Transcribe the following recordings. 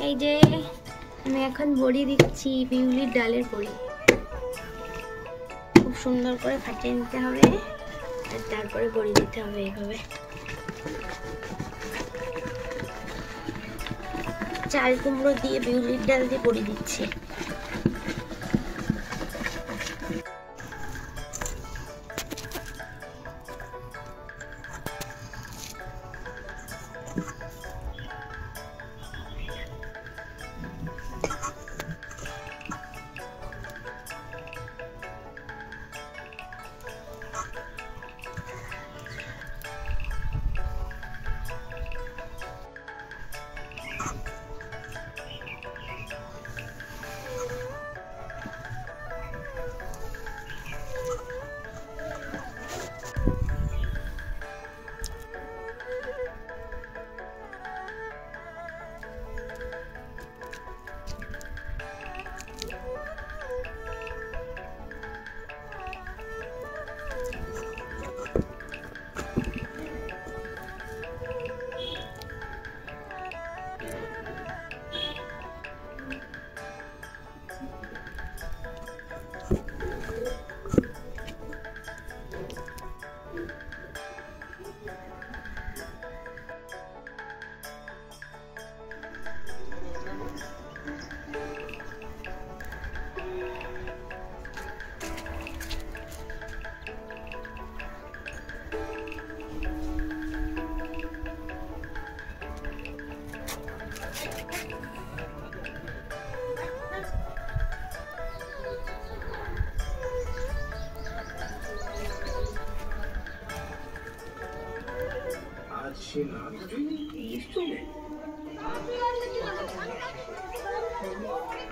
এই যে আমি এখন বড়ি দিচ্ছি, বিউলির ডালের বড়ি। খুব সুন্দর করে ফাটিয়ে নিতে হবে আর তারপরে বড়ি দিতে হবে এইভাবে। চাল কুমড়ো দিয়ে বিউলির ডাল দিয়ে বড়ি দিচ্ছি।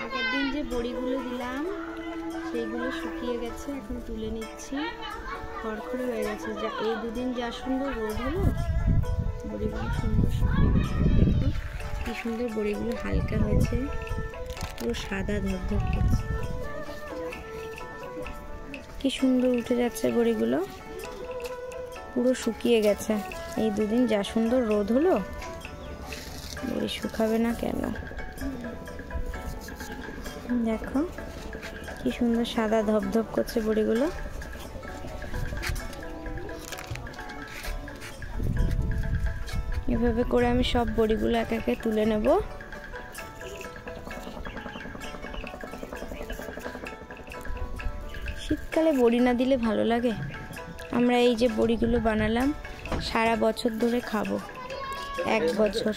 আগের দিন যে বড়িগুলো দিলাম সেইগুলো শুকিয়ে গেছে, এখন তুলে নিচ্ছি। খড়খড়ে হয়ে গেছে, যা এই দুদিন যা সুন্দর রোদ হলো বড়িগুলো সুন্দর শুকিয়ে গেছে। দেখো কি সুন্দর বড়িগুলো হালকা হয়েছে, পুরো সাদা ধপধপ করছে, কি সুন্দর উঠে যাচ্ছে বড়িগুলো, পুরো শুকিয়ে গেছে। এই দুদিন যা সুন্দর রোদ হলো, বড়ি শুকাবে না কেন? দেখো কি সুন্দর সাদা ধপধপ করছে বড়িগুলো। এভাবে করে আমি সব বড়িগুলো এক একে তুলে নেব। শীতকালে বড়ি না দিলে ভালো লাগে? আমরা এই যে বড়িগুলো বানালাম সারা বছর ধরে খাবো, 1 বছর।